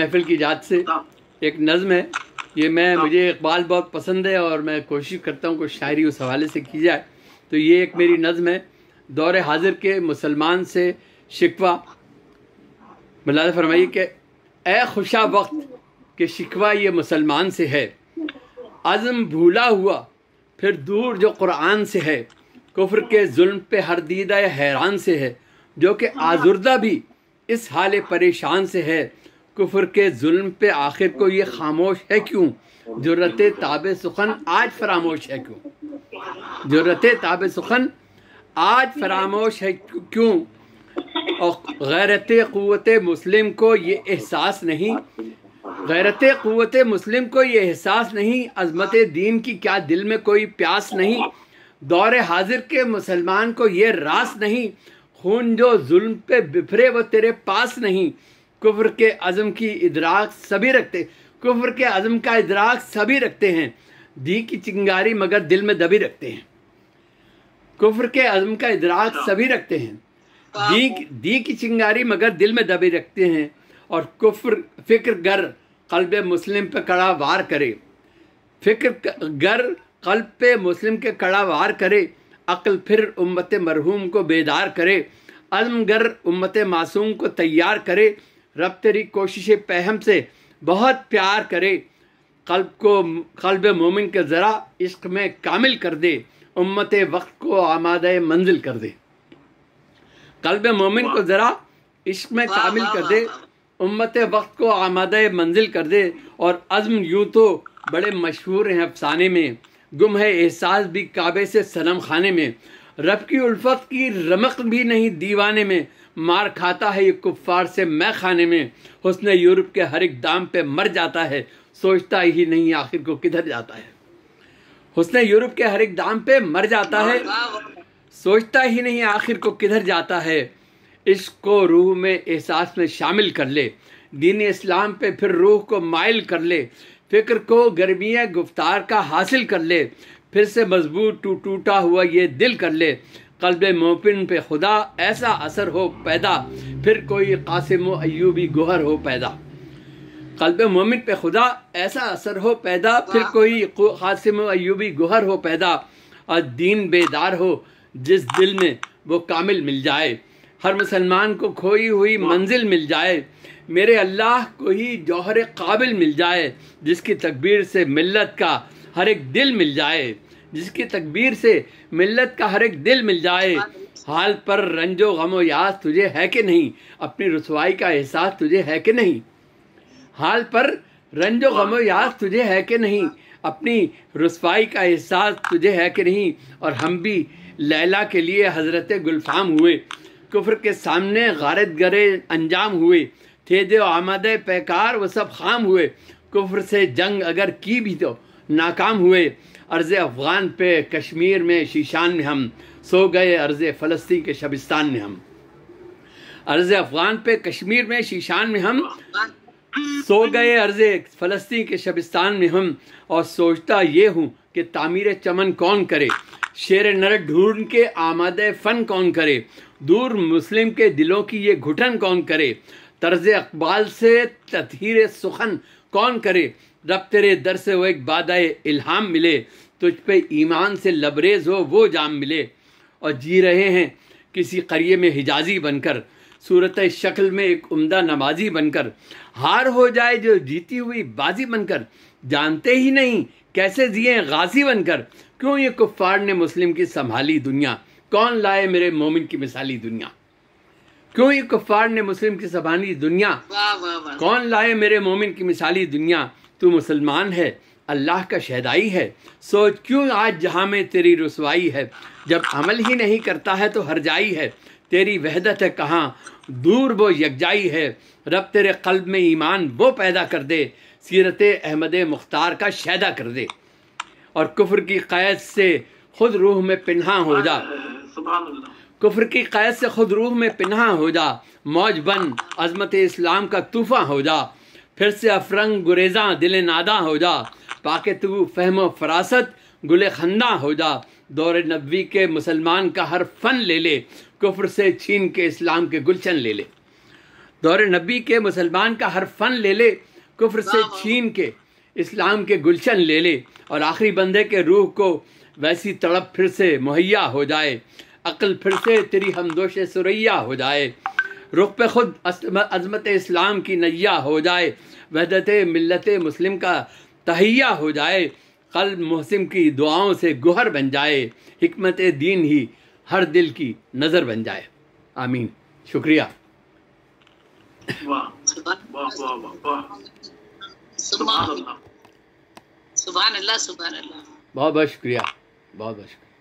محفل کی ذات سے ایک نظم ہے، یہ مجھے اقبال بہت پسند ہے اور میں کوشش کرتا ہوں کہ شاعری اس حوالے سے کی جائے. تو یہ ایک میری نظم ہے، دور حاضر کے مسلمان سے شکوہ. ملاحظہ فرمائیے کہ اے خوشا وقت کہ شکوہ یہ مسلمان سے ہے، عزم بھولا ہوا پھر دور جو قرآن سے ہے، کفر کے ظلم پہ ہر دیدہ حیران سے ہے، جو کہ آزردہ بھی اس حال پریشان سے ہے، کفر کے ظلم پہ آخر کو یہ خاموش ہے کیوں، جرت تاب سخن آج فراموش ہے کیوں، جرت تاب سخن آج فراموش ہے کیوں. اور غیرت قوت مسلم کو یہ احساس نہیں، غیرت قوت مسلم کو یہ احساس نہیں، عظمت دین کی کیا دل میں کوئی پیاس نہیں، دور حاضر کے مسلمان کو یہ راس نہیں، خون جو ظلم پہ بفرے وہ تیرے پاس نہیں. کفر کے عزم کی ادراک سبھی رکھتے، کفر کے عزم کا ادراک سبھی رکھتے ہیں، دی کی چنگاری مگر دل میں دبی رکھتے ہیں. کفر کے عزم کا ادراک سبھی رکھتے ہیں، دی کی چنگاری مگر دل میں دبی رکھتے ہیں. اور فکر گر قلب مسلم پہ کڑا وار کرے، فکر گر قلب پہ مسلم کے کڑا وار کرے، عقل پھر امت مرحوم کو بیدار کرے، عزم گر امت معصوم کو تیار کرے، رب تیری کوشش پہم سے بہت پیار کرے، قلب مومن کے ذرا عشق میں کامل کر دے، امت وقت کو آمادہ منزل کر دے. قلب مومن کو ذرا عشق میں کامل کر دے، امت وقت کو آمادہ منزل کر دے. اور عزم یوں تو بڑے مشہور ہیں افسانے میں، گم ہے احساس بھی کعبے سے صنم خانے میں، رب کی الفت کی رمق بھی نہیں دیوانے میں، مار کھاتا ہے یہ کفار سے میں خانے میں، حسن یورپ کے ہر ایک دام پہ مر جاتا ہے، سوچتا ہی نہیں آخر کو کدھر جاتا ہے. حسن یورپ کے ہر ایک دام پہ مر جاتا ہے، سوچتا ہی نہیں آخر کو کدھر جاتا ہے. عشق کو روح میں احساس میں شامل کر لے، دین اسلام پہ پھر روح کو مائل کر لے، فکر کو گرمی گفتار کا حاصل کر لے، پھر سے مضبوط ٹوٹا ہوا یہ دل کر لے. قلب مومن پہ خدا ایسا اثر ہو پیدا، پھر کوئی قاسم و ایوبی گوہر ہو پیدا. قلب مومن پہ خدا ایسا اثر ہو پیدا، پھر کوئی قاسم و ایوبی گوہر ہو پیدا. اور دین بیدار ہو جس دل میں وہ کامل مل جائے، ہر مسلمان کو کھوئی ہوئی منزل مل جائے. میرے اللہ کو ہی جوہر قابل مل جائے، جس کی تکبیر سے ملت کا ہر ایک دل مل جائے، جس کی تکبیر سے ملت کا ہر ایک دل مل جائے. حال پر رنج و غم و یاس تجھے ہے کہ نہیں، اپنی رسوائی کا احساس تجھے ہے کہ نہیں، حال پر رنج و غم و یاس تجھے ہے کہ نہیں، اپنی رسوائی کا احساس تجھے ہے کہ نہیں. اور ہم بھی لیلا کے لیے حضرت گلفام ہوئے، کفر کے سامنے غارت گرے انجام ہوئے، تھے جو آمادہ پیکار وہ سب خام ہوئے، کفر سے جنگ اگر کی بھی تو ناکام ہوئے. ارض افغان پہ کشمیر میں شیشان میں ہم سو گئے، ارض فلسطین کے شبستان میں ہم، ارض افغان پہ کشمیر میں شیشان میں ہم سو گئے، ارض فلسطین کے شبستان میں ہم. اور سوچتا یہ ہوں کہ تعمیر چمن کون کرے، شیر نر ڈھونڈ کے آمادہ فن کون کرے، دور مسلم کے دلوں کی یہ گھٹن کون کرے، طرز اقبال سے تطہیر سخن کون کرے. رب تیرے در سے وہ ایک بادہ الہام ملے، تجھ پہ ایمان سے لبریز ہو وہ جام ملے. اور جی رہے ہیں کسی قریے میں حجازی بن کر، صورت شکل میں ایک عمدہ نمازی بن کر، ہار ہو جائے جو جیتی ہوئی بازی بن کر، جانتے ہی نہیں کیسے جیے غازی بن کر. کیوں یہ کفار نے مسلم کی سنبھالی دنیا، کون لائے میرے مومن کی مثالی دنیا. کیوں یہ کفار نے مسلم کی سنبھالی دنیا، کون لائے میرے مومن کی مثالی دنیا. تو مسلمان ہے اللہ کا شہدائی ہے، سوچ کیوں آج جہاں میں تیری رسوائی ہے. جب عمل ہی نہیں کرتا ہے تو ہر جائی ہے، تیری وحدت ہے کہاں دور وہ یکجائی ہے. رب تیرے قلب میں ایمان وہ پیدا کر دے، سیرت احمد مختار کا شیدا کر دے. اور کفر کی قید سے خود روح میں پنہاں ہو جا، کفر کی قید سے خود روح میں پنہاں ہو جا، موج بن عظمت اسلام کا طوفاں ہو جا. پھر سے افرنگ گریزاں دل ناداں ہو جا، پاکے تو فہم و فراست گل خنداں ہو جا. دور نبوی کے مسلمان کا ہر فن لے لے، کفر سے چھین کے اسلام کے گلشن لے لے. دور نبی کے مسلمان کا ہر فن لے لے، کفر سے چھین کے اسلام کے گلشن لے لے، اور آخری بندے کے روح کو ویسی تڑپ پھر سے مہیا ہو جائے، عقل پھر سے تیری ہمدوش سریا ہو جائے، رخ پہ خود عظمت اسلام کی نیا ہو جائے، وحدت ملت مسلم کا تہیہ ہو جائے، قلب محسن کی دعاؤں سے گوہر بن جائے، حکمت دین ہی ہر دل کی نظر بن جائے۔ آمین۔ شکریہ۔ واہ واہ واہ واہ واہ، سبحان اللہ، سبحان اللہ، سبحان اللہ، بہت بہت شکریہ، بہت بہت شکریہ۔